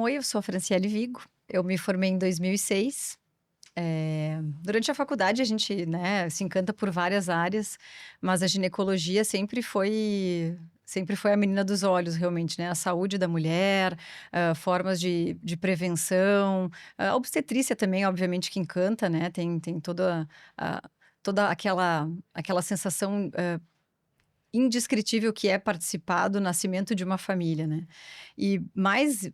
oi, eu sou a Franciele Vigo, eu me formei em 2006. Durante a faculdade a gente, né, se encanta por várias áreas, mas a ginecologia sempre foi a menina dos olhos, realmente, né? A saúde da mulher, formas de prevenção, a obstetrícia também, obviamente, que encanta, né? Tem a- toda aquela sensação indescritível que é participar do nascimento de uma família, né? E mais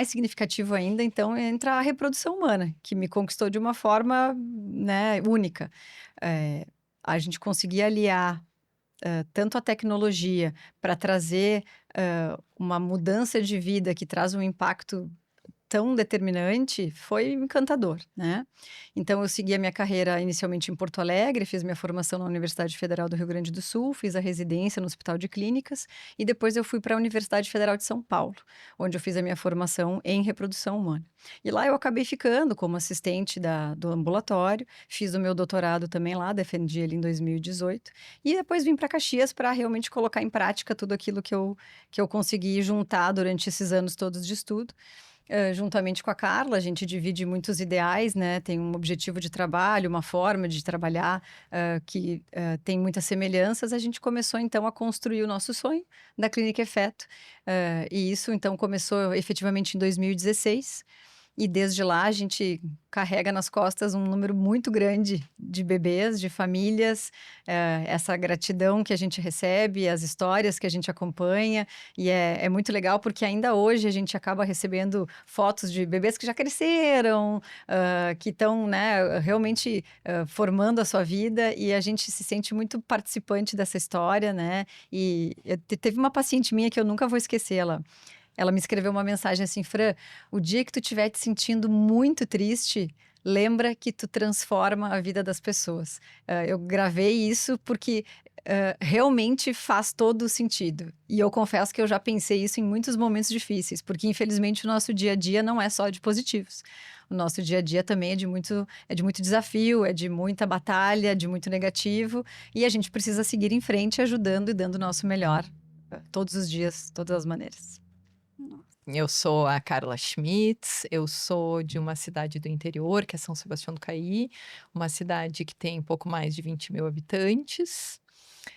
significativo ainda, então, entra a reprodução humana, que me conquistou de uma forma, né, única. Eh, a gente conseguia aliar tanto a tecnologia para trazer uma mudança de vida que traz um impacto tão determinante, foi encantador, né. Então eu segui a minha carreira inicialmente em Porto Alegre, fiz minha formação na Universidade Federal do Rio Grande do Sul, fiz a residência no Hospital de Clínicas e depois eu fui para a Universidade Federal de São Paulo, onde eu fiz a minha formação em reprodução humana. E lá eu acabei ficando como assistente do ambulatório, fiz o meu doutorado também lá, defendi ele em 2018, e depois vim para Caxias para realmente colocar em prática tudo aquilo que eu consegui juntar durante esses anos todos de estudo. Juntamente com a Carla, a gente divide muitos ideais, né? Tem um objetivo de trabalho, uma forma de trabalhar que tem muitas semelhanças. A gente começou então a construir o nosso sonho da Clínica Efeto. E isso então começou efetivamente em 2016. E desde lá a gente carrega nas costas um número muito grande de bebês, de famílias, essa gratidão que a gente recebe, as histórias que a gente acompanha, e é muito legal porque ainda hoje a gente acaba recebendo fotos de bebês que já cresceram, que estão, né, realmente formando a sua vida, e a gente se sente muito participante dessa história, né? E teve uma paciente minha que eu nunca vou esquecer, ela me escreveu uma mensagem assim: Fran, o dia que tu estiver te sentindo muito triste, lembra que tu transforma a vida das pessoas. Eu gravei isso porque realmente faz todo o sentido. E eu confesso que eu já pensei isso em muitos momentos difíceis, porque infelizmente o nosso dia a dia não é só de positivos. O nosso dia a dia também é de muito desafio, é de muita batalha, de muito negativo, e a gente precisa seguir em frente ajudando e dando o nosso melhor todos os dias, todas as maneiras. Eu sou a Carla Schmitz, eu sou de uma cidade do interior, que é São Sebastião do Caí, uma cidade que tem pouco mais de 20.000 habitantes.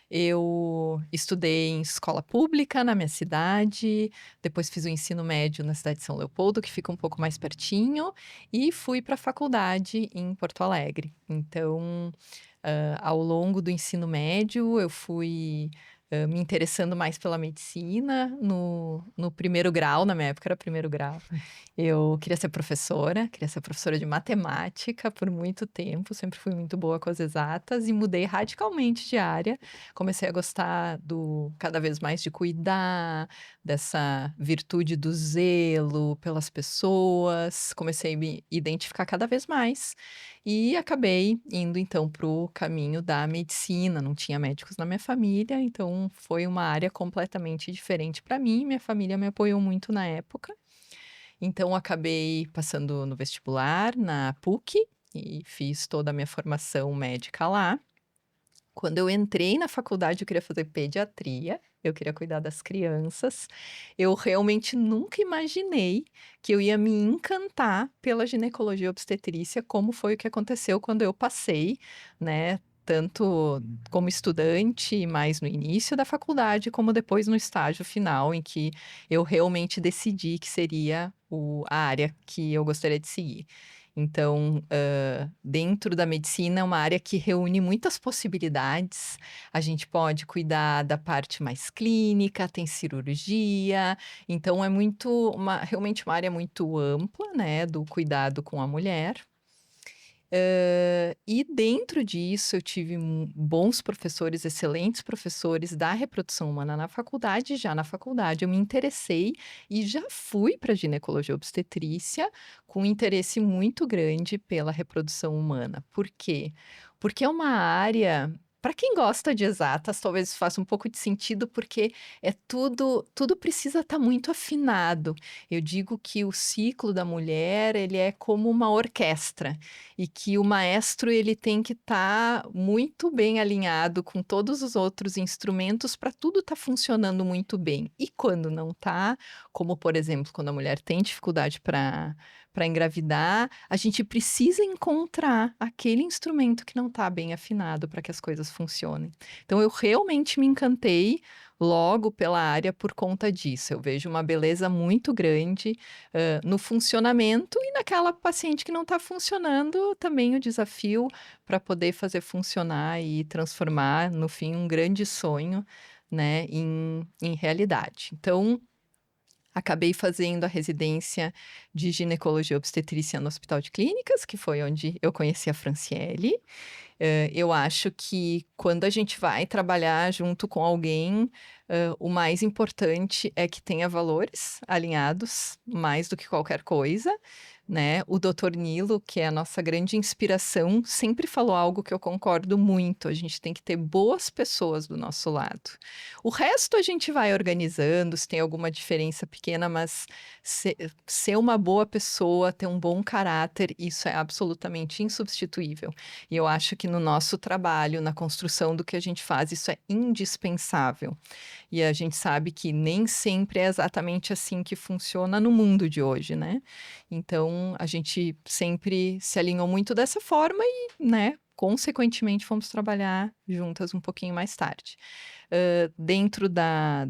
Eu estudei em escola pública na minha cidade, depois fiz o ensino médio na cidade de São Leopoldo, que fica um pouco mais pertinho, e fui para a faculdade em Porto Alegre. Então, ao longo do ensino médio, eu fui me interessando mais pela medicina. No primeiro grau, na minha época era primeiro grau, eu queria ser professora de matemática por muito tempo, sempre fui muito boa com as exatas e mudei radicalmente de área. Comecei a gostar cada vez mais de cuidar, dessa virtude do zelo pelas pessoas, comecei a me identificar cada vez mais e acabei indo então para o caminho da medicina. Não tinha médicos na minha família, então foi uma área completamente diferente para mim. Minha família me apoiou muito na época. Então acabei passando no vestibular na PUC e fiz toda a minha formação médica lá. Quando eu entrei na faculdade, eu queria fazer pediatria, eu queria cuidar das crianças. Eu realmente nunca imaginei que eu ia me encantar pela ginecologia e obstetrícia, como foi o que aconteceu quando eu passei, né? Tanto como estudante, mais no início da faculdade, como depois no estágio final, em que eu realmente decidi que seria a área que eu gostaria de seguir. Então, dentro da medicina é uma área que reúne muitas possibilidades. A gente pode cuidar da parte mais clínica, tem cirurgia, então é realmente uma área muito ampla, né, do cuidado com a mulher. E dentro disso eu tive bons professores, excelentes professores da reprodução humana na faculdade. Já na faculdade eu me interessei e já fui para ginecologia e obstetrícia com um interesse muito grande pela reprodução humana. Por quê? Porque é uma área para quem gosta de exatas, talvez faça um pouco de sentido, porque tudo precisa estar muito afinado. Eu digo que o ciclo da mulher, ele é como uma orquestra, e que o maestro ele tem que estar muito bem alinhado com todos os outros instrumentos para tudo estar funcionando muito bem. E quando não está, como por exemplo, quando a mulher tem dificuldade para engravidar, a gente precisa encontrar aquele instrumento que não está bem afinado para que as coisas funcionem. Então, eu realmente me encantei logo pela área por conta disso. Eu vejo uma beleza muito grande no funcionamento e naquela paciente que não está funcionando, também o desafio para poder fazer funcionar e transformar, no fim, um grande sonho, né, em realidade. Então, acabei fazendo a residência de ginecologia e obstetrícia no Hospital de Clínicas, que foi onde eu conheci a Franciele. Eu acho que quando a gente vai trabalhar junto com alguém, o mais importante é que tenha valores alinhados, mais do que qualquer coisa, né? O Dr. Nilo, que é a nossa grande inspiração, sempre falou algo que eu concordo muito: a gente tem que ter boas pessoas do nosso lado. O resto a gente vai organizando, se tem alguma diferença pequena, mas ser uma boa pessoa, ter um bom caráter, isso é absolutamente insubstituível. E eu acho que no nosso trabalho, na construção do que a gente faz, isso é indispensável. E a gente sabe que nem sempre é exatamente assim que funciona no mundo de hoje, né? Então, a gente sempre se alinhou muito dessa forma e, né, consequentemente, fomos trabalhar juntas um pouquinho mais tarde. Dentro da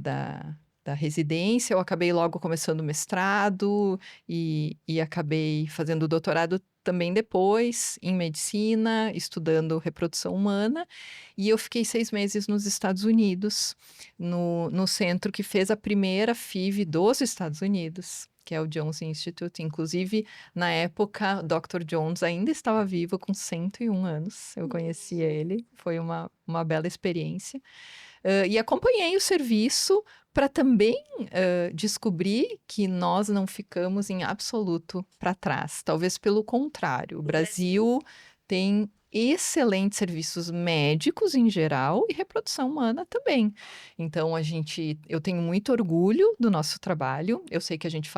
residência, eu acabei logo começando o mestrado e acabei fazendo o doutorado também depois, em medicina, estudando reprodução humana, e eu fiquei 6 meses nos Estados Unidos, no centro que fez a primeira FIV dos Estados Unidos, que é o Jones Institute. Inclusive, na época, o Dr. Jones ainda estava vivo, com 101 anos. Eu conheci ele, foi uma bela experiência. E acompanhei o serviço para também descobrir que nós não ficamos em absoluto para trás. Talvez pelo contrário, o Brasil tem excelentes serviços médicos em geral e reprodução humana também. Então, eu tenho muito orgulho do nosso trabalho. Eu sei que a gente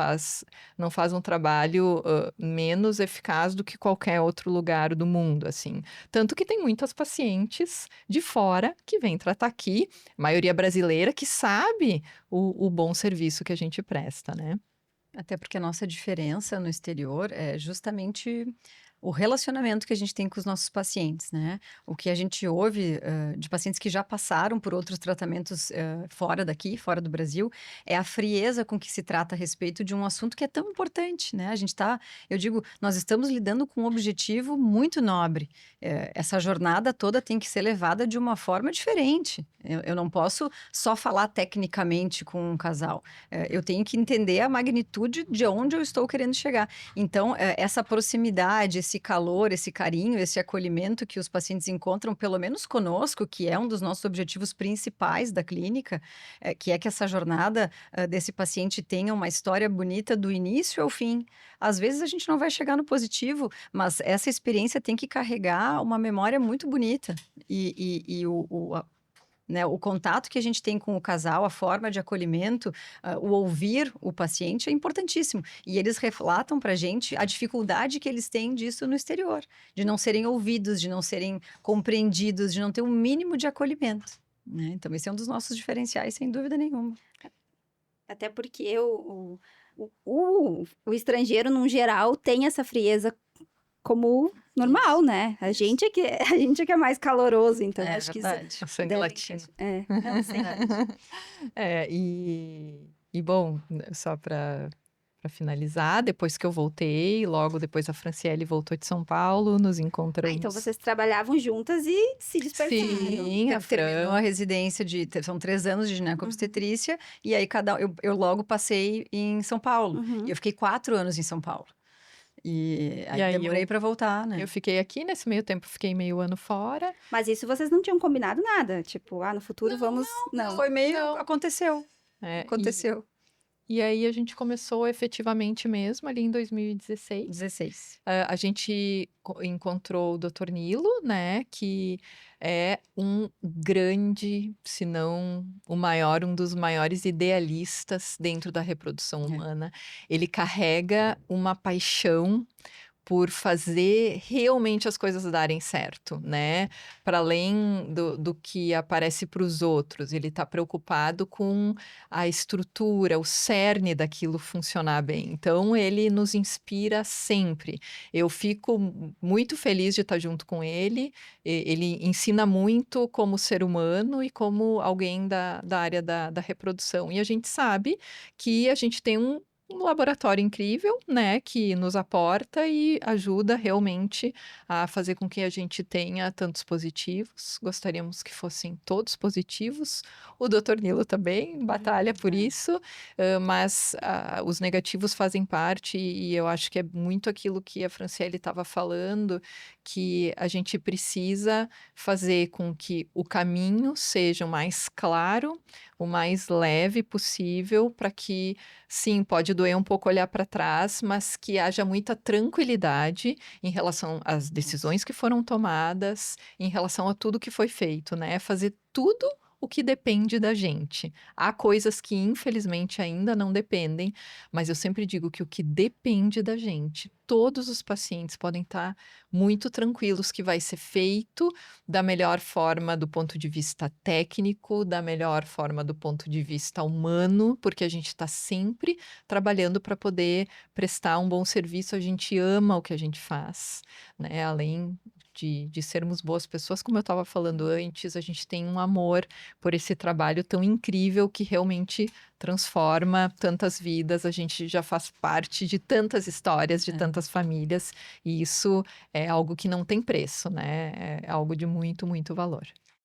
não faz um trabalho menos eficaz do que qualquer outro lugar do mundo, assim. Tanto que tem muitas pacientes de fora que vêm tratar aqui, maioria brasileira, que sabe o bom serviço que a gente presta, né? Até porque a nossa diferença no exterior é justamente o relacionamento que a gente tem com os nossos pacientes, né? O que a gente ouve de pacientes que já passaram por outros tratamentos fora daqui, fora do Brasil, é a frieza com que se trata a respeito de um assunto que é tão importante, né? Eu digo, nós estamos lidando com um objetivo muito nobre. Essa jornada toda tem que ser levada de uma forma diferente. Eu não posso só falar tecnicamente com um casal. Eu tenho que entender a magnitude de onde eu estou querendo chegar. Então, essa proximidade, esse calor, esse carinho, esse acolhimento que os pacientes encontram, pelo menos conosco, que é um dos nossos objetivos principais da clínica, que é que essa jornada desse paciente tenha uma história bonita do início ao fim. Às vezes a gente não vai chegar no positivo, mas essa experiência tem que carregar uma memória muito bonita. Né, o contato que a gente tem com o casal, a forma de acolhimento, o ouvir o paciente é importantíssimo. E eles relatam para a gente a dificuldade que eles têm disso no exterior, de não serem ouvidos, de não serem compreendidos, de não ter um mínimo de acolhimento, né? Então, esse é um dos nossos diferenciais, sem dúvida nenhuma. Até porque o estrangeiro, num geral, tem essa frieza como normal, né? A gente é que é mais caloroso, então É acho que isso verdade. O sangue deve... latino. Não, sim. E bom, só para finalizar, depois que eu voltei, logo depois a Franciele voltou de São Paulo, nos encontramos. Então vocês trabalhavam juntas e se despertaram. Sim, a Terminou a Fran. residência são 3 anos de ginecobstetrícia, e aí eu logo passei em São Paulo. E eu fiquei 4 anos em São Paulo. E aí aí demorei para voltar, né? Eu fiquei aqui, nesse meio tempo fiquei meio ano fora. Mas isso vocês não tinham combinado nada? Tipo, no futuro vamos... Não. Foi meio... Não. Aconteceu. É, Aconteceu. E aí a gente começou efetivamente mesmo ali em 2016. 16. A gente encontrou o Dr. Nilo, né, que é um grande, se não o maior, um dos maiores idealistas dentro da reprodução É. humana. Ele carrega uma paixão por fazer realmente as coisas darem certo, né? Para além do que aparece para os outros, ele está preocupado com a estrutura, o cerne daquilo funcionar bem. Então, ele nos inspira sempre. Eu fico muito feliz de estar junto com ele. Ele ensina muito como ser humano e como alguém da área da reprodução. E a gente sabe que a gente tem um laboratório incrível, né, que nos aporta e ajuda realmente a fazer com que a gente tenha tantos positivos. Gostaríamos que fossem todos positivos. O Dr. Nilo também batalha por isso, mas os negativos fazem parte e eu acho que é muito aquilo que a Franciele estava falando, que a gente precisa fazer com que o caminho seja o mais claro, o mais leve possível, para que, sim, pode doer um pouco olhar para trás, mas que haja muita tranquilidade em relação às decisões que foram tomadas, em relação a tudo que foi feito, né? Fazer tudo o que depende da gente. Há coisas que, infelizmente, ainda não dependem, mas eu sempre digo que o que depende da gente, todos os pacientes podem estar muito tranquilos que vai ser feito da melhor forma do ponto de vista técnico, da melhor forma do ponto de vista humano, porque a gente está sempre trabalhando para poder prestar um bom serviço, a gente ama o que a gente faz, né? Além de sermos boas pessoas, como eu estava falando antes, a gente tem um amor por esse trabalho tão incrível que realmente transforma tantas vidas, a gente já faz parte de tantas histórias, de tantas famílias, e isso é algo que não tem preço, né? É algo de muito, muito valor.